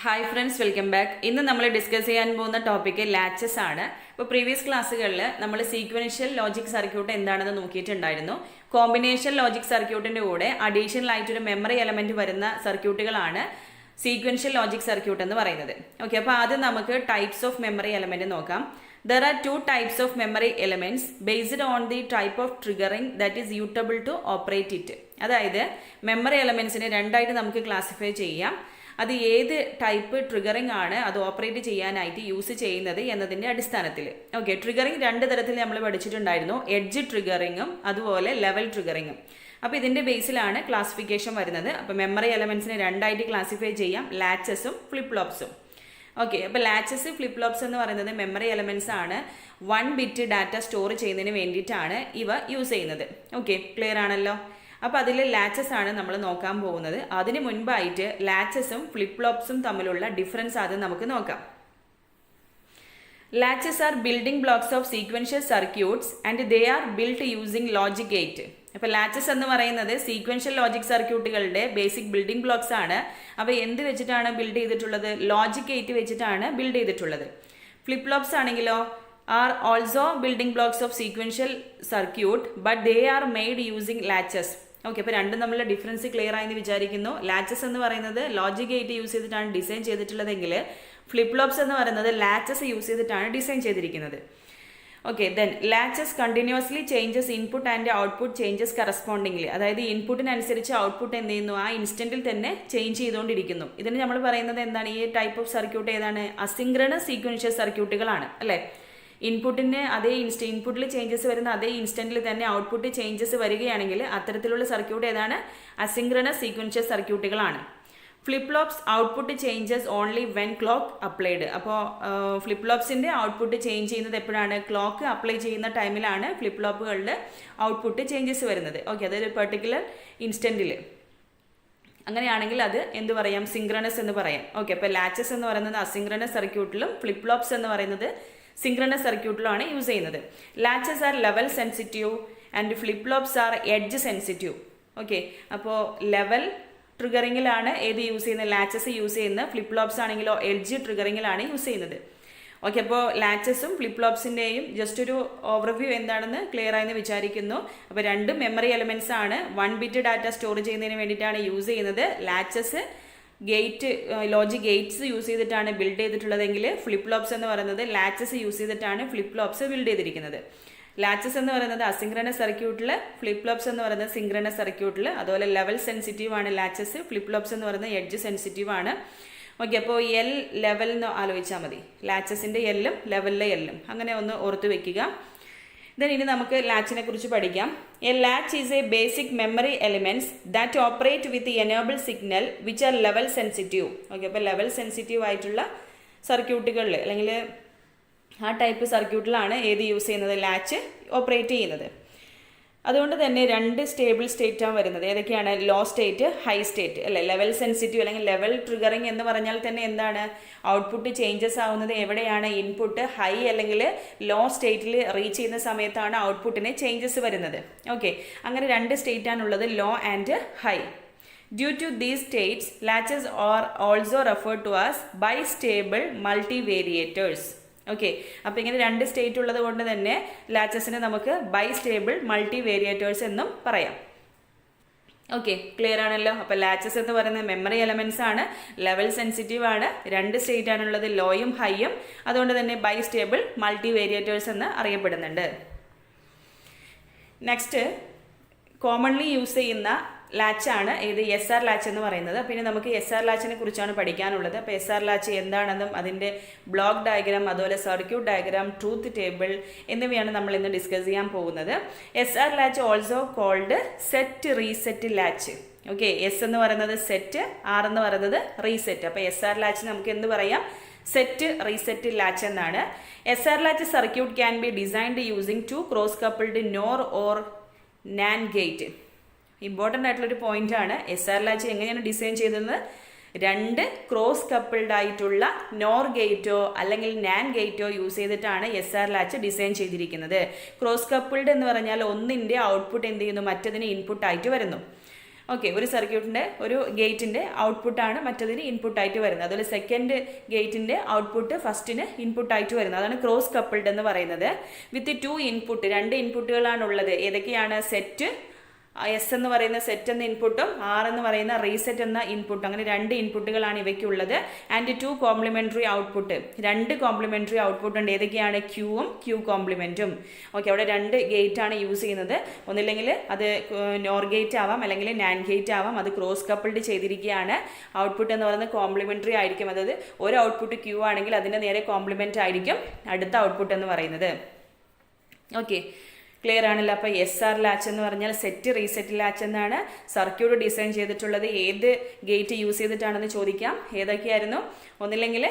Hi friends, welcome back. ഇന്ന് നമ്മൾ discuss ചെയ്യാൻ പോകുന്ന ടോപ്പിക്ക് ലാച്ചസ് ആണ്. ഇപ്പോൾ പ്രീവിയസ് ക്ലാസ്സുകളിൽ നമ്മൾ സീക്വൻഷ്യൽ ലോജിക് സർക്യൂട്ട് എന്താണെന്ന് നോക്കിയിട്ടുണ്ടായിരുന്നു. കോമ്പിനേഷൻ ലോജിക് സർക്യൂട്ടിന്റെ കൂടെ അഡീഷണൽ ആയിട്ടൊരു മെമ്മറി എലമെന്റ് വരുന്ന സർക്യൂട്ടുകളാണ് സീക്വൻഷ്യൽ ലോജിക് സർക്യൂട്ട് എന്ന് പറയുന്നത്. ഓക്കെ, അപ്പോൾ ആദ്യം നമുക്ക് ടൈപ്സ് ഓഫ് മെമ്മറി എലമെന്റ് നോക്കാം. There are two types of memory elements based on the type of triggering that is suitable to operate it. അതായത് മെമ്മറി എലമെന്റ്സിനെ രണ്ടായിട്ട് നമുക്ക് ക്ലാസിഫൈ ചെയ്യാം. അത് ഏത് ടൈപ്പ് ട്രിഗറിംഗ് ആണ് അത് ഓപ്പറേറ്റ് ചെയ്യാനായിട്ട് യൂസ് ചെയ്യുന്നത് എന്നതിൻ്റെ അടിസ്ഥാനത്തിൽ. ഓക്കെ, ട്രിഗറിംഗ് രണ്ട് തരത്തിൽ നമ്മൾ പഠിച്ചിട്ടുണ്ടായിരുന്നു. എഡ്ജ് ട്രിഗറിങ്ങും അതുപോലെ ലെവൽ ട്രിഗറിങ്ങും. അപ്പോൾ ഇതിൻ്റെ ബേസിലാണ് ക്ലാസിഫിക്കേഷൻ വരുന്നത്. അപ്പോൾ മെമ്മറി എലമെന്റ്സിനെ രണ്ടായിട്ട് ക്ലാസിഫൈ ചെയ്യാം, ലാച്ചസും ഫ്ലിപ്പ് ഫ്ലോപ്സും. ഓക്കെ, അപ്പോൾ ലാച്ചസ് ഫ്ലിപ്പ് ഫ്ലോപ്സ് എന്ന് പറയുന്നത് മെമ്മറി എലമെന്റ്സ് ആണ്. 1 ബിറ്റ് ഡാറ്റ സ്റ്റോർ ചെയ്യുന്നതിന് വേണ്ടിയിട്ടാണ് ഇവ യൂസ് ചെയ്യുന്നത്. ഓക്കെ, ക്ലിയർ ആണല്ലോ. അപ്പോൾ അതിൽ ലാച്ചസ് ആണ് നമ്മൾ നോക്കാൻ പോകുന്നത്. അതിന് മുൻപായിട്ട് ലാച്ചസും ഫ്ലിപ്പ് ഫ്ലോപ്സും തമ്മിലുള്ള ഡിഫറൻസ് ആദ്യം നമുക്ക് നോക്കാം. Latches are building blocks of sequential circuits and they are build using logic gate. അപ്പോൾ ലാച്ചസ് എന്ന് പറയുന്നത് സീക്വൻഷ്യൽ ലോജിക് സർക്യൂട്ടുകളുടെ ബേസിക് ബിൽഡിംഗ് ബ്ലോക്സ് ആണ്. അപ്പോൾ എന്ത് വെച്ചിട്ടാണ് ബിൽഡ് ചെയ്തിട്ടുള്ളത്? ലോജിക് ഗേറ്റ് വെച്ചിട്ടാണ് ബിൽഡ് ചെയ്തിട്ടുള്ളത്. ഫ്ലിപ്പ് ഫ്ലോപ്സ് ആണെങ്കിലോ are also building blocks of sequential circuit but they are made using latches. Okay, അപ്പോൾ രണ്ടും തമ്മിലുള്ള ഡിഫറൻസ് ക്ലിയർ ആയെന്ന് വിചാരിക്കുന്നു. ലാച്ചസ് എന്ന് പറയുന്നത് ലോജിക് ഗേറ്റ് യൂസ് ചെയ്തിട്ടാണ് ഡിസൈൻ ചെയ്തിട്ടുള്ളതെങ്കിൽ ഫ്ലിപ്പ് ഫ്ലോപ്സ് എന്ന് പറയുന്നത് ലാച്ചസ് യൂസ് ചെയ്തിട്ടാണ് ഡിസൈൻ ചെയ്തിരിക്കുന്നത്. Okay, then latches continuously changes input and output changes correspondingly. അതായത് ഇൻപുട്ടിനനുസരിച്ച് ഔട്ട്പുട്ട് എന്ത് ചെയ്യുന്നു, ആ ഇൻസ്റ്റന്റിൽ തന്നെ ചേഞ്ച് ചെയ്തുകൊണ്ടിരിക്കുന്നു. ഇതിന് നമ്മൾ പറയുന്നത് എന്താണ്? ഈ ടൈപ്പ് ഓഫ് സർക്യൂട്ട് ഏതാണ്? അസിൻക്രണസ് സീക്വൻഷ്യൽ സർക്യൂട്ടുകളാണ് അല്ലേ. ഇൻപുട്ടിന് അതേ ഇൻപുട്ടിൽ ചേഞ്ചസ് വരുന്ന അതേ ഇൻസ്റ്റന്റിൽ തന്നെ ഔട്ട്പുട്ട് ചേഞ്ചസ് വരികയാണെങ്കിൽ അത്തരത്തിലുള്ള സർക്യൂട്ട് ഏതാണ്? അസിൻക്രണസ് സീക്വൻഷ്യൽ സർക്യൂട്ടുകളാണ്. Flip flops output changes only when clock applied. അപ്പോൾ ഫ്ലിപ്പ് ഫ്ലോപ്സിൻ്റെ ഔട്ട്പുട്ട് ചേഞ്ച് ചെയ്യുന്നത് എപ്പോഴാണ്? ക്ലോക്ക് അപ്ലൈ ചെയ്യുന്ന ടൈമിലാണ് ഫ്ലിപ്പ് ഫ്ലോപ്പുകളുടെ ഔട്ട്പുട്ട് ചേഞ്ചസ് വരുന്നത്. ഓക്കെ, അതൊരു പെർട്ടിക്കുലർ ഇൻസ്റ്റന്റിൽ. അങ്ങനെയാണെങ്കിൽ അത് എന്ത് പറയാം? സിൻക്രണസ് എന്ന് പറയാം. ഓക്കെ, അപ്പോൾ ലാച്ചസ് എന്ന് പറയുന്നത് അസിൻക്രണസ് സർക്യൂട്ടിലും ഫ്ലിപ്പ് ഫ്ലോപ്സ് എന്ന് പറയുന്നത് സിൻക്രണസ് സർക്യൂട്ടിലുമാണ് യൂസ് ചെയ്യുന്നത്. Latches are level sensitive and flip flops are edge sensitive. Okay, അപ്പോൾ ലെവൽ ട്രിഗറിങ്ങിലാണ് ഏത് യൂസ് ചെയ്യുന്നത്? ലാച്ചസ് യൂസ് ചെയ്യുന്നത്. ഫ്ലിപ്പ് ഫ്ലോപ്സ് ആണെങ്കിലോ എഡ്ജ് ട്രിഗറിങ്ങിലാണ് യൂസ് ചെയ്യുന്നത്. ഓക്കെ, അപ്പോൾ ലാച്ചസും ഫ്ലിപ്പ് ഫ്ലോപ്സിൻ്റെയും ജസ്റ്റ് ഒരു ഓവർവ്യൂ എന്താണെന്ന് ക്ലിയർ ആയെന്ന് വിചാരിക്കുന്നു. അപ്പോൾ രണ്ടും മെമ്മറി എലമെന്റ്സ് ആണ്. 1 ബിറ്റ് ഡാറ്റ സ്റ്റോർ ചെയ്യുന്നതിന് വേണ്ടിയിട്ടാണ് യൂസ് ചെയ്യുന്നത്. Latches gate logic Gates use ചെയ്തിട്ടാണ് ബിൽഡ് ചെയ്തിട്ടുള്ളതെങ്കിൽ ഫ്ലിപ്പ് ഫ്ലോപ്സ് എന്ന് പറയുന്നത് ലാച്ചസ് യൂസ് ചെയ്തിട്ടാണ് ഫ്ലിപ്പ് ഫ്ലോപ്സ് ബിൽഡ് ചെയ്തിരിക്കുന്നത്. ലാച്ചസ് എന്ന് പറയുന്നത് അസിൻക്രണസ് സർക്യൂട്ടിൽ, ഫ്ലിപ്പ് ഫ്ലോപ്സ് എന്ന് പറയുന്നത് സിൻക്രണസ് സർക്യൂട്ടിൽ. അതുപോലെ ലെവൽ സെൻസിറ്റീവ് ആണ് ലാച്ചസ്, ഫ്ലിപ്പ് ഫ്ലോപ്സ് എന്ന് പറയുന്നത് എഡ്ജ് സെൻസിറ്റീവ് ആണ്. ഓക്കെ, അപ്പോൾ എൽ ലെവൽ എന്ന് ആലോചിച്ചാൽ മതി. ലാച്ചസിൻ്റെ എല്ലും ലെവലിലെ എല്ലും അങ്ങനെ ഒന്ന് ഓർത്ത് വെക്കുക. ഇനി നമുക്ക് ലാച്ചിനെ കുറിച്ച് പഠിക്കാം. A latch is A basic memory elements that operate with enable signal which are level sensitive. Okay, അപ്പോൾ ലെവൽ സെൻസിറ്റീവ് ആയിട്ടുള്ള സർക്യൂട്ടുകളിൽ അല്ലെങ്കിൽ ആ ടൈപ്പ് സർക്യൂട്ടിലാണ് ഏത് യൂസ് ചെയ്യുന്നത്? ലാച്ച് ഓപ്പറേറ്റ് ചെയ്യുന്നത്. അതുകൊണ്ട് തന്നെ രണ്ട് സ്റ്റേബിൾ സ്റ്റേറ്റാണ് വരുന്നത്. ഏതൊക്കെയാണ്? ലോ സ്റ്റേറ്റ്, ഹൈ സ്റ്റേറ്റ് അല്ലേ. ലെവൽ സെൻസിറ്റീവ് അല്ലെങ്കിൽ ലെവൽ ട്രിഗറിങ് എന്ന് പറഞ്ഞാൽ തന്നെ എന്താണ്? ഔട്ട്പുട്ട് ചേഞ്ചസ് ആവുന്നത് എവിടെയാണ്? ഇൻപുട്ട് ഹൈ അല്ലെങ്കിൽ ലോ സ്റ്റേറ്റിൽ റീച്ച് ചെയ്യുന്ന സമയത്താണ് ഔട്ട്പുട്ടിന് ചേഞ്ചസ് വരുന്നത്. ഓക്കെ, അങ്ങനെ രണ്ട് സ്റ്റേറ്റാണുള്ളത്, low and high. Due to these states, latches are also referred to as bistable multivariators. Okay, അപ്പോൾ ഇങ്ങനെ രണ്ട് സ്റ്റേറ്റ് ഉള്ളത് കൊണ്ട് തന്നെ ലാച്ചസിനെ നമുക്ക് ബൈസ്റ്റേബിൾ മൾട്ടിവേരിയേറ്റേഴ്സ് എന്നും പറയാം. ഓക്കെ, ക്ലിയർ ആണല്ലോ. അപ്പോൾ ലാച്ചസ് എന്ന് പറയുന്നത് മെമ്മറി എലമെന്റ്സ് ആണ്, ലെവൽ സെൻസിറ്റീവ് ആണ്, രണ്ട് സ്റ്റേറ്റ് ആണുള്ളത്, ലോയും ഹൈയും. അതുകൊണ്ട് തന്നെ ബൈസ്റ്റേബിൾ മൾട്ടിവേരിയേറ്റേഴ്സ് എന്ന് അറിയപ്പെടുന്നുണ്ട്. നെക്സ്റ്റ് കോമൺലി യൂസ് ചെയ്യുന്ന ലാച്ചാണ് ഏത്? SR ലാച്ച് എന്ന് പറയുന്നത്. പിന്നെ നമുക്ക് SR ലാച്ചിനെ കുറിച്ചാണ് പഠിക്കാനുള്ളത്. അപ്പോൾ SR ലാച്ച് എന്താണെന്നും അതിൻ്റെ ബ്ലോക്ക് ഡയഗ്രാം, അതുപോലെ സർക്യൂട്ട് ഡയഗ്രാം, ട്രൂത്ത് ടേബിൾ എന്നിവയാണ് നമ്മൾ ഇന്ന് ഡിസ്കസ് ചെയ്യാൻ പോകുന്നത്. SR latch also called set reset latch. Okay, S എന്ന് പറയുന്നത് സെറ്റ്, ആർ എന്ന് പറയുന്നത് റീസെറ്റ്. അപ്പോൾ SR ലാച്ച് നമുക്ക് എന്ത് പറയാം? സെറ്റ് റീസെറ്റ് ലാച്ച് എന്നാണ്. SR latch circuit can be designed using 2 cross coupled NOR or NAND gate. Important ആയിട്ടുള്ളൊരു പോയിന്റാണ്. SR ലാച്ച് എങ്ങനെയാണ് ഡിസൈൻ ചെയ്തത്? രണ്ട് ക്രോസ് കപ്പിൾഡ് ആയിട്ടുള്ള നോർ ഗേറ്റോ അല്ലെങ്കിൽ NAND ഗേറ്റോ യൂസ് ചെയ്തിട്ടാണ് SR ലാച്ച് ഡിസൈൻ ചെയ്തിരിക്കുന്നത്. ക്രോസ് കപ്പിൾഡ് എന്ന് പറഞ്ഞാൽ ഒന്നിൻ്റെ ഔട്ട്പുട്ട് എന്ത് ചെയ്യുന്നു? മറ്റതിന് ഇൻപുട്ട് ആയിട്ട് വരുന്നു. ഓക്കെ, ഒരു സർക്യൂട്ടിൻ്റെ ഒരു ഗേറ്റിൻ്റെ ഔട്ട്പുട്ടാണ് മറ്റതിന് ഇൻപുട്ടായിട്ട് വരുന്നത്. അതുപോലെ സെക്കൻഡ് ഗേറ്റിൻ്റെ ഔട്ട്പുട്ട് ഫസ്റ്റിന് ഇൻപുട്ടായിട്ട് വരുന്നത്. അതാണ് ക്രോസ് കപ്പിൾഡ് എന്ന് പറയുന്നത്. വിത്ത് 2 ഇൻപുട്ട്, 2 ഇൻപുട്ടുകളാണുള്ളത്. ഏതൊക്കെയാണ്? സെറ്റ് എസ് എന്ന് പറയുന്ന സെറ്റ് എന്ന ഇൻപുട്ടും ആർ എന്ന് പറയുന്ന റീസെറ്റ് എന്ന ഇൻപുട്ടും, അങ്ങനെ 2 ഇൻപുട്ടുകളാണ് ഇവയ്ക്കുള്ളത്. And 2 complementary output, 2 complementary output ഉണ്ട്. ഏതൊക്കെയാണ്? ക്യൂവും ക്യൂ കോംപ്ലിമെൻറ്റും. ഓക്കെ, അവിടെ 2 ഗേറ്റ് ആണ് യൂസ് ചെയ്യുന്നത്. ഒന്നില്ലെങ്കിൽ അത് നോർ ഗേറ്റ് ആവാം, അല്ലെങ്കിൽ നാൻ ഗേറ്റ് ആവാം. അത് ക്രോസ് കപ്പിൾഡ് ചെയ്തിരിക്കുകയാണ്. ഔട്ട്പുട്ട് എന്ന് പറയുന്നത് കോംപ്ലിമെൻ്ററി ആയിരിക്കും. അതായത് ഒരു ഔട്ട്പുട്ട് ക്യൂ ആണെങ്കിൽ അതിൻ്റെ നേരെ കോംപ്ലിമെൻ്റ് ആയിരിക്കും അടുത്ത ഔട്ട്പുട്ട് എന്ന് പറയുന്നത്. ഓക്കെ, ക്ലിയർ ആണല്ലോ. അപ്പോൾ SR ലാച്ച് എന്ന് പറഞ്ഞാൽ സെറ്റ് റീസെറ്റ് ലാച്ച് എന്നാണ് സർക്യൂട്ട് ഡിസൈൻ ചെയ്തിട്ടുള്ളത്. ഏത് ഗേറ്റ് യൂസ് ചെയ്തിട്ടാണെന്ന് ചോദിക്കാം. ഏതൊക്കെയായിരുന്നു? ഒന്നില്ലെങ്കിൽ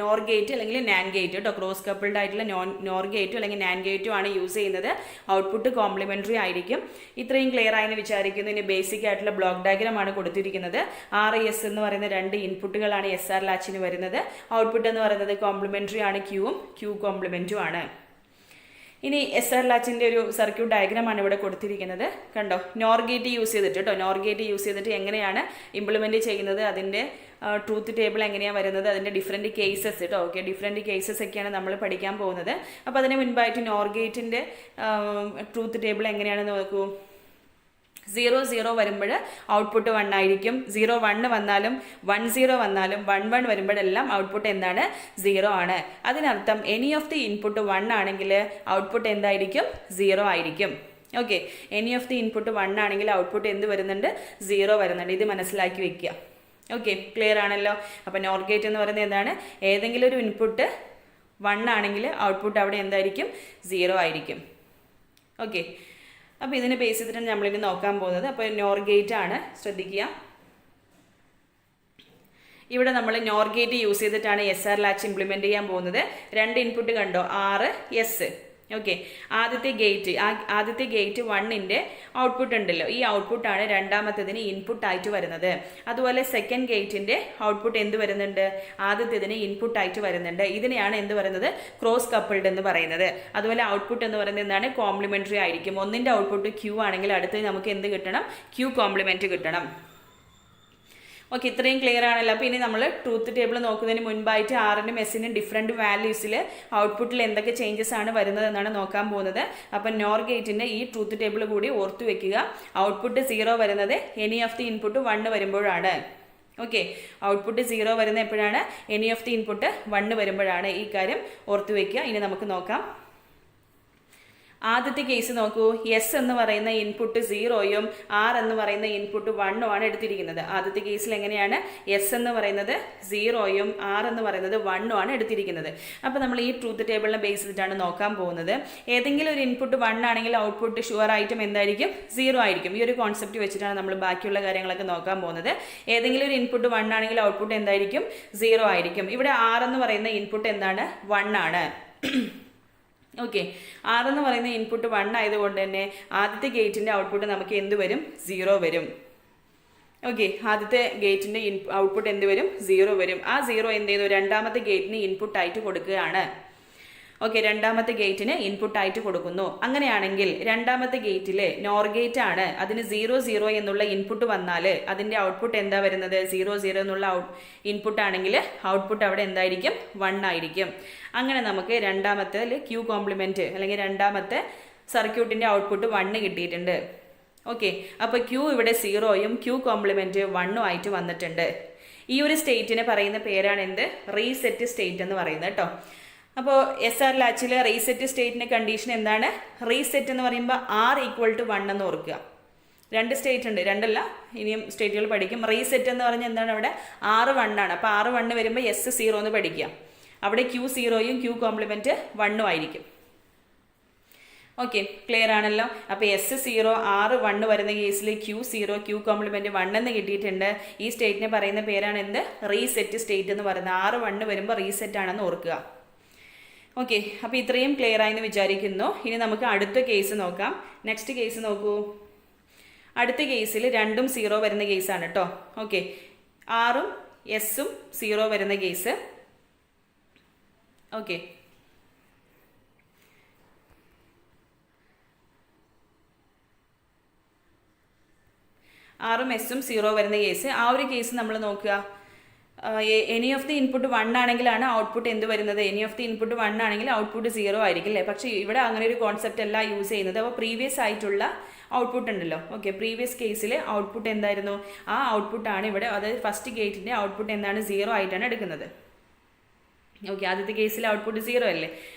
നോർ ഗേറ്റ് അല്ലെങ്കിൽ നാൻ ഗേറ്റ് കേട്ടോ. ക്രോസ് കപ്പിൾഡ് ആയിട്ടുള്ള നോർ ഗേറ്റും അല്ലെങ്കിൽ നാൻ ഗേറ്റും ആണ് യൂസ് ചെയ്യുന്നത്. ഔട്ട്പുട്ട് കോംപ്ലിമെൻ്ററി ആയിരിക്കും. ഇത്രയും ക്ലിയർ ആയെന്ന് വിചാരിക്കുന്നു. ഇനി ബേസിക് ആയിട്ടുള്ള ബ്ലോക്ക് ഡയഗ്രാം ആണ് കൊടുത്തിരിക്കുന്നത്. RS എന്ന് പറയുന്ന 2 ഇൻപുട്ടുകളാണ് SR ലാച്ചിന് വരുന്നത്. ഔട്ട്പുട്ട് എന്ന് പറയുന്നത് കോംപ്ലിമെൻ്ററി ആണ്, ക്യൂവും ക്യൂ കോംപ്ലിമെൻറ്റും ആണ്. ഇനി SR ലാച്ചിൻ്റെ ഒരു സർക്യൂട്ട് ഡയഗ്രാമാണ് ഇവിടെ കൊടുത്തിരിക്കുന്നത്. കണ്ടോ, നോർ ഗേറ്റ് യൂസ് ചെയ്തിട്ട് കേട്ടോ. നോർ ഗേറ്റ് യൂസ് ചെയ്തിട്ട് എങ്ങനെയാണ് ഇംപ്ലിമെൻറ്റ് ചെയ്യുന്നത്, അതിൻ്റെ ട്രൂത്ത് ടേബിൾ എങ്ങനെയാണ് വരുന്നത്, അതിൻ്റെ ഡിഫറെൻറ്റ് കേസസ് കേട്ടോ. ഓക്കെ, ഡിഫറെൻറ്റ് കേസസ് ഒക്കെയാണ് നമ്മൾ പഠിക്കാൻ പോകുന്നത്. അപ്പോൾ അതിന് മുൻപായിട്ട് നോർ ഗേറ്റിൻ്റെ ട്രൂത്ത് ടേബിൾ എങ്ങനെയാണെന്ന് നോക്കൂ. 0 0 വരുമ്പോൾ ഔട്ട്പുട്ട് 1 ആയിരിക്കും. 0 1 വന്നാലും 1 0 വന്നാലും 1 1 വരുമ്പോഴെല്ലാം ഔട്ട്പുട്ട് എന്താണ്? 0 ആണ്. അതിനർത്ഥം എനി ഓഫ് ദി ഇൻപുട്ട് 1 ആണെങ്കിൽ ഔട്ട്പുട്ട് എന്തായിരിക്കും? 0 ആയിരിക്കും. Okay, any of the input 1 ആണെങ്കിൽ ഔട്ട്പുട്ട് എന്ത് വരുന്നുണ്ട്? 0 വരുന്നുണ്ട്. ഇത് മനസ്സിലാക്കി വെക്കുക. ഓക്കെ, ക്ലിയർ ആണല്ലോ. അപ്പോൾ നോർ ഗേറ്റ് എന്ന് പറയുന്നത് എന്താണ്? ഏതെങ്കിലും ഒരു ഇൻപുട്ട് 1 ആണെങ്കിൽ ഔട്ട്പുട്ട് അവിടെ എന്തായിരിക്കും? 0 ആയിരിക്കും. ഓക്കെ, അപ്പോൾ ഇതിനെ ബേസ് ചെയ്തിട്ടാണ് നമ്മളിനി നോക്കാൻ പോകുന്നത്. അപ്പോൾ നോർ ഗേറ്റ് ആണ്, ശ്രദ്ധിക്കുക. ഇവിടെ നമ്മൾ നോർ ഗേറ്റ് യൂസ് ചെയ്തിട്ടാണ് SR ലാച്ച് ഇംപ്ലിമെൻറ്റ് ചെയ്യാൻ പോകുന്നത്. 2 ഇൻപുട്ട് കണ്ടോ, R S. ഓക്കെ, ആദ്യത്തെ ഗേറ്റ് 1ൻ്റെ ഔട്ട്പുട്ട് ഉണ്ടല്ലോ, ഈ ഔട്ട്പുട്ടാണ് രണ്ടാമത്തേതിന് ഇൻപുട്ടായിട്ട് വരുന്നത്. അതുപോലെ സെക്കൻഡ് ഗേറ്റിൻ്റെ ഔട്ട്പുട്ട് എന്ത് വരുന്നുണ്ട്? ആദ്യത്തേതിന് ഇൻപുട്ടായിട്ട് വരുന്നുണ്ട്. ഇതിനെയാണ് എന്ത് പറയുന്നത്? ക്രോസ് കപ്പിൾഡ് എന്ന് പറയുന്നത്. അതുപോലെ ഔട്ട്പുട്ട് എന്ന് പറയുന്നത് എന്താണ്? കോംപ്ലിമെൻ്ററി ആയിരിക്കും. ഒന്നിൻ്റെ ഔട്ട്പുട്ട് ക്യൂ ആണെങ്കിൽ അടുത്ത് നമുക്ക് എന്ത് കിട്ടണം? ക്യൂ കോംപ്ലിമെൻറ്റ് കിട്ടണം. ഓക്കെ, ഇത്രയും ക്ലിയർ ആണല്ലോ. അപ്പോൾ ഇനി നമ്മൾ ട്രൂത്ത് ടേബിൾ നോക്കുന്നതിന് മുൻപായിട്ട് ആറിനും എസിനും ഡിഫറെൻറ്റ് വാല്യൂസിൽ ഔട്ട്പുട്ടിൽ എന്തൊക്കെ ചേഞ്ചസ് ആണ് വരുന്നത് എന്നാണ് നോക്കാൻ പോകുന്നത്. അപ്പം നോർ ഗേറ്റിൻ്റെ ഈ ട്രൂത്ത് ടേബിൾ കൂടി ഓർത്തു വെക്കുക. ഔട്ട്പുട്ട് 0 വരുന്നത് എനി ഓഫ് ദി ഇൻപുട്ട് 1 വരുമ്പോഴാണ്. ഓക്കെ, ഔട്ട്പുട്ട് 0 വരുന്ന എപ്പോഴാണ്? എനി ഓഫ് ദി ഇൻപുട്ട് 1 വരുമ്പോഴാണ്. ഈ കാര്യം ഓർത്തു വെക്കുക. ഇനി നമുക്ക് നോക്കാം. ആദ്യത്തെ കേസ് നോക്കൂ. എസ് എന്ന് പറയുന്ന ഇൻപുട്ട് 0യും ആർ എന്ന് പറയുന്ന ഇൻപുട്ട് 1ഉം ആണ് എടുത്തിരിക്കുന്നത്. ആദ്യത്തെ കേസിൽ എങ്ങനെയാണ്? എസ് എന്ന് പറയുന്നത് 0യും ആർ എന്ന് പറയുന്നത് 1ഉം ആണ് എടുത്തിരിക്കുന്നത്. അപ്പോൾ നമ്മൾ ഈ ട്രൂത്ത് ടേബിളിനെ ബേസ് ചെയ്തിട്ടാണ് നോക്കാൻ പോകുന്നത്. ഏതെങ്കിലും ഒരു ഇൻപുട്ട് 1 ആണെങ്കിൽ ഔട്ട്പുട്ട് ഷുവർ ആയിട്ടും എന്തായിരിക്കും? 0 ആയിരിക്കും. ഈ ഒരു കോൺസെപ്റ്റ് വെച്ചിട്ടാണ് നമ്മൾ ബാക്കിയുള്ള കാര്യങ്ങളൊക്കെ നോക്കാൻ പോകുന്നത്. ഏതെങ്കിലും ഒരു ഇൻപുട്ട് 1 ആണെങ്കിൽ ഔട്ട്പുട്ട് എന്തായിരിക്കും? 0 ആയിരിക്കും. ഇവിടെ ആർ എന്ന് പറയുന്ന ഇൻപുട്ട് എന്താണ്? 1 ആണ്. ഓക്കെ, ആർ എന്ന് പറയുന്ന ഇൻപുട്ട് 1 ആയതുകൊണ്ട് തന്നെ ആദ്യത്തെ ഗേറ്റിൻ്റെ ഔട്ട്പുട്ട് നമുക്ക് എന്ത് വരും? 0 വരും. ഓക്കെ, ആദ്യത്തെ ഗേറ്റിൻ്റെ ഔട്ട്പുട്ട് എന്ത് വരും? 0 വരും. ആ 0 എന്ത് ചെയ്തു? രണ്ടാമത്തെ ഗേറ്റിന് ഇൻപുട്ടായിട്ട് കൊടുക്കുകയാണ്. ഓക്കെ, രണ്ടാമത്തെ ഗേറ്റിന് ഇൻപുട്ടായിട്ട് കൊടുക്കുന്നു. അങ്ങനെയാണെങ്കിൽ രണ്ടാമത്തെ ഗേറ്റിൽ നോർ ഗേറ്റ് ആണ്, അതിന് 0 0 എന്നുള്ള ഇൻപുട്ട് വന്നാൽ അതിൻ്റെ ഔട്ട്പുട്ട് എന്താ വരുന്നത്? 0 0 എന്നുള്ള ഇൻപുട്ട് ആണെങ്കിൽ ഔട്ട്പുട്ട് അവിടെ എന്തായിരിക്കും? 1 ആയിരിക്കും. അങ്ങനെ നമുക്ക് രണ്ടാമത്തെ ക്യൂ കോംപ്ലിമെൻറ്റ് അല്ലെങ്കിൽ രണ്ടാമത്തെ സർക്യൂട്ടിൻ്റെ ഔട്ട്പുട്ട് 1 കിട്ടിയിട്ടുണ്ട്. ഓക്കെ, അപ്പോൾ ക്യൂ ഇവിടെ 0യും ക്യൂ കോംപ്ലിമെൻറ്റ് 1ഉം ആയിട്ട് വന്നിട്ടുണ്ട്. ഈ ഒരു സ്റ്റേറ്റിന് പറയുന്ന പേരാണ് എന്ത്? റീസെറ്റ് സ്റ്റേറ്റ് എന്ന് പറയുന്നത് കേട്ടോ. അപ്പോൾ SR ലാച്ചിലെ റീസെറ്റ് സ്റ്റേറ്റിൻ്റെ കണ്ടീഷൻ എന്താണ്? റീസെറ്റ് എന്ന് പറയുമ്പോൾ R = 1 എന്ന് ഓർക്കുക. 2 സ്റ്റേറ്റ് ഉണ്ട്, 2 അല്ല, ഇനിയും സ്റ്റേറ്റുകൾ പഠിക്കും. റീസെറ്റ് എന്ന് പറഞ്ഞാൽ എന്താണ്? അവിടെ R 1 ആണ്. അപ്പോൾ R 1 വരുമ്പോൾ S 0 എന്ന് പഠിക്കുക. അവിടെ Q 0യും Q കോംപ്ലിമെൻറ്റ് 1ഉം ആയിരിക്കും. ഓക്കെ, ക്ലിയർ ആണല്ലോ. അപ്പോൾ S 0 R 1 വരുന്ന കേസിൽ Q 0 Q കോംപ്ലിമെൻറ്റ് 1 എന്ന് കിട്ടിയിട്ടുണ്ട്. ഈ സ്റ്റേറ്റിനെ പറയുന്ന പേരാണ് എന്ത്? റീസെറ്റ് സ്റ്റേറ്റ് എന്ന് പറയുന്നത്. R 1 വരുമ്പോൾ റീസെറ്റ് ആണെന്ന് ഓർക്കുക. ഓക്കെ, അപ്പോൾ ഇത്രയും ക്ലിയർ ആയെന്ന് വിചാരിക്കുന്നു. ഇനി നമുക്ക് അടുത്ത കേസ് നോക്കാം. നെക്സ്റ്റ് കേസ് നോക്കൂ. അടുത്ത കേസിൽ 2ഉം 0 വരുന്ന കേസാണ് കേട്ടോ. ഓക്കെ, ആറും എസും 0 വരുന്ന കേസ്. ഓക്കെ, ആറും എസും 0 വരുന്ന കേസ്, ആ ഒരു കേസ് നമ്മൾ നോക്കുക. എനി ഓഫ് ദി ഇൻപുട്ട് 1 ആണെങ്കിലാണ് ഔട്ട്പുട്ട് എന്ത് വരുന്നത്? എനി ഓഫ് ദി ഇൻപുട്ട് 1 ആണെങ്കിൽ ഔട്ട്പുട്ട് 0 ആയിരിക്കും അല്ലേ? പക്ഷേ ഇവിടെ അങ്ങനെ ഒരു കോൺസെപ്റ്റ് അല്ല യൂസ് ചെയ്യുന്നത്. അപ്പോൾ പ്രീവിയസ് ആയിട്ടുള്ള ഔട്ട്പുട്ട് ഉണ്ടല്ലോ, ഓക്കെ, പ്രീവിയസ് കേസിൽ ഔട്ട്പുട്ട് എന്തായിരുന്നു? ആ ഔട്ട്പുട്ടാണ് ഇവിടെ, അതായത് ഫസ്റ്റ് ഗേറ്റിൻ്റെ ഔട്ട്പുട്ട് എന്താണ്? 0 ആയിട്ടാണ് എടുക്കുന്നത്. ഓക്കെ, ആദ്യത്തെ കേസിൽ ഔട്ട്പുട്ട് 0 അല്ലേ?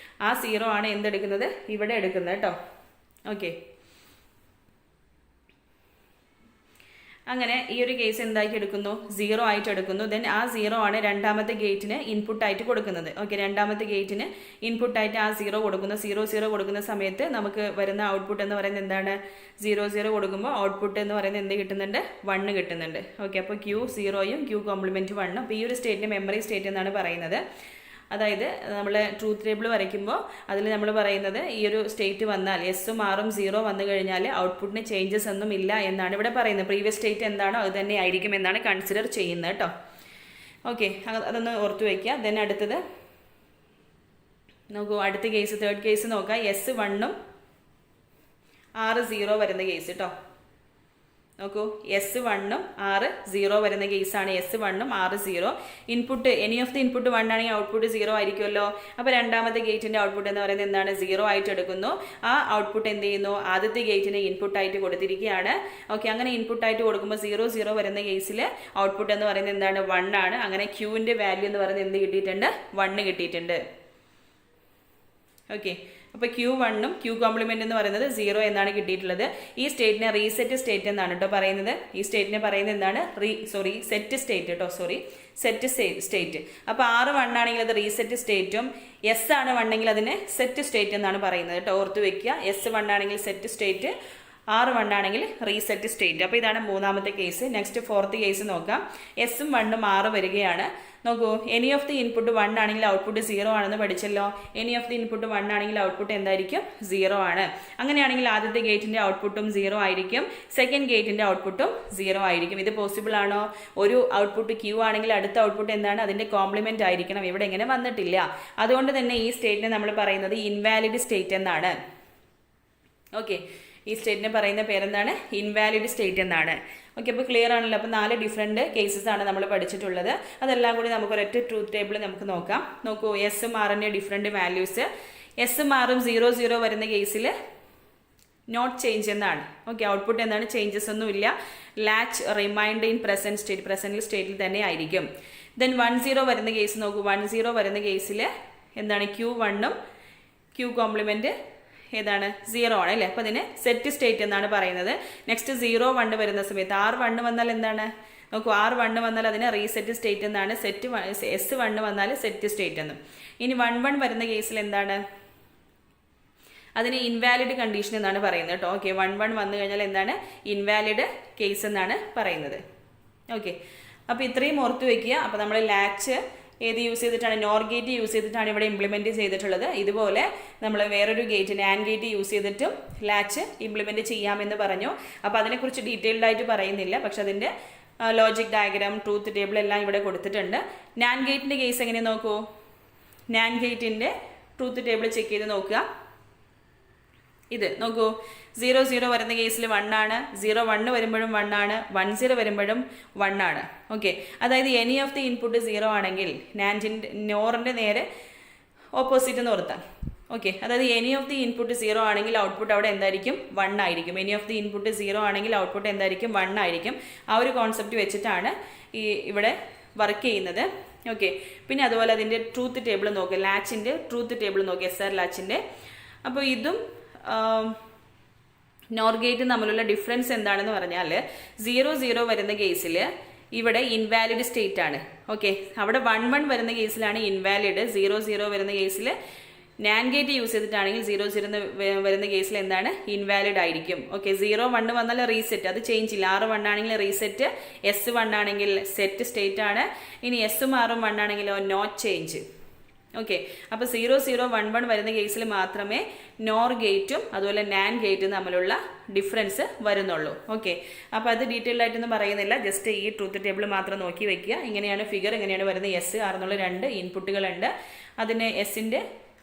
ആ 0 ആണ് എന്തെടുക്കുന്നത്? ഇവിടെ എടുക്കുന്നത് കേട്ടോ. ഓക്കെ, അങ്ങനെ ഈ ഒരു കേസ് എന്താക്കി എടുക്കുന്നു? 0 ആയിട്ട് എടുക്കുന്നു. ദെൻ ആ 0 ആണ് രണ്ടാമത്തെ ഗേറ്റിന് ഇൻപുട്ടായിട്ട് കൊടുക്കുന്നത്. ഓക്കെ, രണ്ടാമത്തെ ഗേറ്റിന് ഇൻപുട്ടായിട്ട് ആ 0 കൊടുക്കുന്നു. 0 കൊടുക്കുന്ന സമയത്ത് നമുക്ക് വരുന്ന ഔട്ട്പുട്ട് എന്ന് പറയുന്നത് എന്താണ്? 0 കൊടുക്കുമ്പോൾ ഔട്ട്പുട്ട് എന്ന് പറയുന്നത് എന്ത് കിട്ടുന്നുണ്ട്? 1 കിട്ടുന്നുണ്ട്. ഓക്കെ, അപ്പോൾ Q0യും Q കോംപ്ലിമെൻറ്റ് 1. അപ്പോൾ ഈ ഒരു സ്റ്റേറ്റിന് മെമ്മറി സ്റ്റേറ്റ് എന്നാണ് പറയുന്നത്. അതായത് നമ്മൾ ട്രൂത്ത് ടേബിൾ വരയ്ക്കുമ്പോൾ അതിൽ നമ്മൾ പറയുന്നത് ഈ ഒരു സ്റ്റേറ്റ് വന്നാൽ എസും ആറും 0 വന്നു കഴിഞ്ഞാൽ ഔട്ട്പുട്ടിന് ചേഞ്ചസ് ഒന്നും ഇല്ല എന്നാണ് ഇവിടെ പറയുന്നത്. പ്രീവിയസ് സ്റ്റേറ്റ് എന്താണോ അത് തന്നെ ആയിരിക്കും എന്നാണ് കൺസിഡർ ചെയ്യുന്നത് കേട്ടോ. ഓക്കെ, അതൊന്ന് ഓർത്ത് വയ്ക്കുക. ദെൻ അടുത്തത് നോക്കൂ, അടുത്ത കേസ്, തേർഡ് കേസ് നോക്കാം. S1ഉം 6 0 വരുന്ന കേസ് കേട്ടോ. നോക്കൂ, S1ഉം 6 0 വരുന്ന കേസാണ്. S1ഉം 6 0. Input any of the input 1 ആണെങ്കിൽ ഔട്ട്പുട്ട് 0 ആയിരിക്കുമല്ലോ. അപ്പോൾ രണ്ടാമത്തെ ഗേറ്റിൻ്റെ ഔട്ട്പുട്ട് എന്ന് പറയുന്നത് എന്താണ്? 0 ആയിട്ട് എടുക്കുന്നു. ആ ഔട്ട്പുട്ട് എന്ത് ചെയ്യുന്നു? ആദ്യത്തെ ഗേറ്റിന് ഇൻപുട്ടായിട്ട് കൊടുത്തിരിക്കുകയാണ്. ഓക്കെ, അങ്ങനെ ഇൻപുട്ടായിട്ട് കൊടുക്കുമ്പോൾ 0 വരുന്ന കേസിൽ ഔട്ട്പുട്ട് എന്ന് പറയുന്നത് എന്താണ്? 1 ആണ്. അങ്ങനെ ക്യൂവിൻ്റെ വാല്യൂ എന്ന് പറയുന്നത് എന്ത് കിട്ടിയിട്ടുണ്ട്? 1 കിട്ടിയിട്ടുണ്ട്. ഓക്കെ, അപ്പോൾ Q1ഉം Q കോംപ്ലിമെൻ്റ് എന്ന് പറയുന്നത് 0 എന്നാണ് കിട്ടിയിട്ടുള്ളത്. ഈ സ്റ്റേറ്റിനെ റീസെറ്റ് സ്റ്റേറ്റ് എന്നാണ് കേട്ടോ പറയുന്നത്. ഈ സ്റ്റേറ്റിനെ പറയുന്നത് എന്താണ്? സെറ്റ് സ്റ്റേറ്റ് കേട്ടോ, സെറ്റ് സ്റ്റേറ്റ്. അപ്പോൾ 6 1 ആണെങ്കിൽ അത് റീസെറ്റ് സ്റ്റേറ്റും, S ആണ് 1 എങ്കിൽ അതിനെ സെറ്റ് സ്റ്റേറ്റ് എന്നാണ് പറയുന്നത് കേട്ടോ. ഓർത്ത് വെക്കുക, S1 ആണെങ്കിൽ സെറ്റ് സ്റ്റേറ്റ്, 6 1 ആണെങ്കിൽ റീസെറ്റ് സ്റ്റേറ്റ്. അപ്പോൾ ഇതാണ് മൂന്നാമത്തെ കേസ്. നെക്സ്റ്റ് ഫോർത്ത് കേസ് നോക്കാം. എസും 1ഉം 6 വരികയാണ്. നോക്കൂ, എനി ഓഫ് ദി ഇൻപുട്ട് 1 ആണെങ്കിൽ ഔട്ട്പുട്ട് 0 ആണെന്ന് പഠിച്ചല്ലോ. എനി ഓഫ് ദി ഇൻപുട്ട് 1 ആണെങ്കിൽ ഔട്ട്പുട്ട് എന്തായിരിക്കും? 0 ആണ്. അങ്ങനെയാണെങ്കിൽ ആദ്യത്തെ ഗേറ്റിൻ്റെ ഔട്ട്പുട്ടും 0 ആയിരിക്കും, സെക്കൻഡ് ഗേറ്റിൻ്റെ ഔട്ട്പുട്ടും 0 ആയിരിക്കും. ഇത് പോസിബിൾ ആണോ? ഒരു ഔട്ട്പുട്ട് Q ആണെങ്കിൽ അടുത്ത ഔട്ട്പുട്ട് എന്താണ്? അതിൻ്റെ കോംപ്ലിമെൻ്റ് ആയിരിക്കണം. ഇവിടെ ഇങ്ങനെ വന്നിട്ടില്ല. അതുകൊണ്ട് തന്നെ ഈ സ്റ്റേറ്റിനെ നമ്മൾ പറയുന്നത് ഇൻവാലിഡ് സ്റ്റേറ്റ് എന്നാണ്. ഓക്കെ, ഈ സ്റ്റേറ്റിനെ പറയുന്ന പേരെന്താണ്? ഇൻവാലിഡ് സ്റ്റേറ്റ് എന്നാണ്. ഓക്കെ, അപ്പോൾ ക്ലിയർ ആണല്ലോ. അപ്പോൾ 4 ഡിഫറെൻറ്റ് കേസസ് ആണ് നമ്മൾ പഠിച്ചിട്ടുള്ളത്. അതെല്ലാം കൂടി നമുക്ക് ഒരൊറ്റ ട്രൂത്ത് ടേബിൾ നമുക്ക് നോക്കാം. നോക്കൂ, എസും ആറിൻ്റെ ഡിഫറെൻറ്റ് വാല്യൂസ്. എസും ആറും 0 വരുന്ന കേസിൽ നോട്ട് ചേഞ്ച് എന്നാണ്. ഓക്കെ, ഔട്ട്പുട്ട് എന്താണ്? ചേഞ്ചസ് ഒന്നുമില്ല. ലാച്ച് റിമൈൻഡ് ഇൻ പ്രസൻറ്റ് സ്റ്റേറ്റിൽ തന്നെ ആയിരിക്കും. ദെൻ 10 വരുന്ന കേസ് നോക്കൂ. 10 വരുന്ന കേസിൽ എന്താണ്? Q1ഉം Q കോംപ്ലിമെൻറ്റ് ഏതാണ്? 0 ആണ് അല്ലേ? അപ്പോൾ അതിന് സെറ്റ് സ്റ്റേറ്റ് എന്നാണ് പറയുന്നത്. നെക്സ്റ്റ് 0 1 വരുന്ന സമയത്ത് R1 വന്നാൽ എന്താണ്? നോക്കൂ, R1 വന്നാൽ അതിന് റീസെറ്റ് സ്റ്റേറ്റ് എന്നാണ്. S1 വന്നാൽ സെറ്റ് സ്റ്റേറ്റ് എന്നും. ഇനി 1 വരുന്ന കേസിൽ എന്താണ്? അതിന് ഇൻവാലിഡ് കണ്ടീഷൻ എന്നാണ് പറയുന്നത് കേട്ടോ. ഓക്കെ, 1 വന്നു കഴിഞ്ഞാൽ എന്താണ്? ഇൻവാലിഡ് കേസ് എന്നാണ് പറയുന്നത്. ഓക്കെ, അപ്പോൾ ഇത്രയും ഓർത്ത് വയ്ക്കുക. അപ്പോൾ നമ്മൾ ലാച്ച് ഏത് യൂസ് ചെയ്തിട്ടാണ്? നോർ ഗേറ്റ് യൂസ് ചെയ്തിട്ടാണ് ഇവിടെ ഇംപ്ലിമെൻറ്റ് ചെയ്തിട്ടുള്ളത്. ഇതുപോലെ നമ്മൾ വേറൊരു ഗേറ്റ് ആൻഡ് ഗേറ്റ് യൂസ് ചെയ്തിട്ടും ലാച്ച് ഇംപ്ലിമെൻറ്റ് ചെയ്യാമെന്ന് പറഞ്ഞു. അപ്പോൾ അതിനെക്കുറിച്ച് ഡീറ്റെയിൽഡ് ആയിട്ട് പറയുന്നില്ല, പക്ഷെ അതിൻ്റെ ലോജിക് ഡയഗ്രാം, ട്രൂത്ത് ടേബിൾ എല്ലാം ഇവിടെ കൊടുത്തിട്ടുണ്ട്. നാൻ ഗേറ്റിൻ്റെ കേസ് എങ്ങനെ നോക്കൂ? നാൻ ഗേറ്റിൻ്റെ ട്രൂത്ത് ടേബിൾ ചെക്ക് ചെയ്ത് നോക്കുക. ഇത് നോക്കൂ, 0 വരുന്ന കേസിൽ 1 ആണ്, 1 വരുമ്പോഴും 1 ആണ്, 10 വരുമ്പോഴും 1 ആണ്. ഓക്കെ, അതായത് എനി ഓഫ് ദി ഇൻപുട്ട് 0 ആണെങ്കിൽ നോറിൻ്റെ നേരെ ഓപ്പോസിറ്റ് എന്ന് ഓർത്താം. ഓക്കെ, അതായത് എനി ഓഫ് ദി ഇൻപുട്ട് 0 ആണെങ്കിൽ ഔട്ട്പുട്ട് അവിടെ എന്തായിരിക്കും? 1 ആയിരിക്കും. എനി ഓഫ് ദി ഇൻപുട്ട് 0 ആണെങ്കിൽ ഔട്ട്പുട്ട് എന്തായിരിക്കും? 1 ആയിരിക്കും. ആ ഒരു കോൺസെപ്റ്റ് വെച്ചിട്ടാണ് ഇവിടെ വർക്ക് ചെയ്യുന്നത്. ഓക്കെ, പിന്നെ അതുപോലെ അതിൻ്റെ ട്രൂത്ത് ടേബിൾ നോക്കുക. ലാച്ചിൻ്റെ ട്രൂത്ത് ടേബിൾ നോക്കുക, SR ലാച്ചിൻ്റെ. അപ്പോൾ ഇതും നോർ ഗേറ്റും തമ്മിലുള്ള ഡിഫറൻസ് എന്താണെന്ന് പറഞ്ഞാൽ 0 വരുന്ന കേസിൽ ഇവിടെ ഇൻവാലിഡ് സ്റ്റേറ്റ് ആണ്. ഓക്കെ, അവിടെ 1 വരുന്ന കേസിലാണ് ഇൻവാലിഡ്. 0 വരുന്ന കേസിൽ നാൻ ഗേറ്റ് യൂസ് ചെയ്തിട്ടാണെങ്കിൽ 0 വരുന്ന കേസിൽ എന്താണ്? ഇൻവാലിഡ് ആയിരിക്കും. ഓക്കെ, 0 1 വന്നാൽ റീസെറ്റ്, അത് ചേഞ്ച് ഇല്ല. 6 1 ആണെങ്കിൽ റീസെറ്റ്, S1 ആണെങ്കിൽ സെറ്റ് സ്റ്റേറ്റ് ആണ്. ഇനി എസും 6 1 ആണെങ്കിലോ നോട്ട് ചേഞ്ച്. ഓക്കെ, അപ്പോൾ 0 1 1 വരുന്ന കേസിൽ മാത്രമേ നോർ ഗേറ്റും അതുപോലെ നാൻ ഗേറ്റും തമ്മിലുള്ള ഡിഫറൻസ് വരുന്നുള്ളൂ. ഓക്കെ, അപ്പോൾ അത് ഡീറ്റെയിൽ ആയിട്ടൊന്നും പറയുന്നില്ല, ജസ്റ്റ് ഈ ട്രൂത്ത് ടേബിൾ മാത്രം നോക്കി വെക്കുക. ഇങ്ങനെയാണ് ഫിഗർ, ഇങ്ങനെയാണ് വരുന്നത്. S 6 എന്നുള്ള 2 ഇൻപുട്ടുകളുണ്ട്. അതിന് എസിൻ്റെ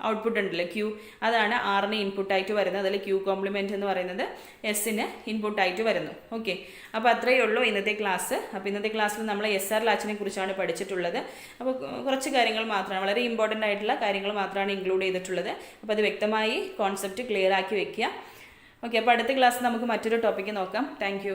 ഔട്ട്പുട്ട് ഉണ്ടല്ലോ ക്യൂ, അതാണ് ആറിന് ഇൻപുട്ടായിട്ട് വരുന്നത്. അതിൽ ക്യൂ കോംപ്ലിമെൻറ്റ് എന്ന് പറയുന്നത് എസ്സിന് ഇൻപുട്ടായിട്ട് വരുന്നു. ഓക്കെ, അപ്പോൾ അത്രയേ ഉള്ളൂ ഇന്നത്തെ ക്ലാസ്. അപ്പോൾ ഇന്നത്തെ ക്ലാസ്സിൽ നമ്മൾ SR ലാച്ചിനെ കുറിച്ചാണ് പഠിച്ചിട്ടുള്ളത്. അപ്പോൾ കുറച്ച് കാര്യങ്ങൾ മാത്രമാണ്, വളരെ ഇമ്പോർട്ടൻ്റ് ആയിട്ടുള്ള കാര്യങ്ങൾ മാത്രമാണ് ഇൻക്ലൂഡ് ചെയ്തിട്ടുള്ളത്. അപ്പോൾ അത് വ്യക്തമായി കോൺസെപ്റ്റ് ക്ലിയർ ആക്കി വെക്കുക. ഓക്കെ, അപ്പോൾ അടുത്ത ക്ലാസ് നമുക്ക് മറ്റൊരു ടോപ്പിക്ക് നോക്കാം. താങ്ക്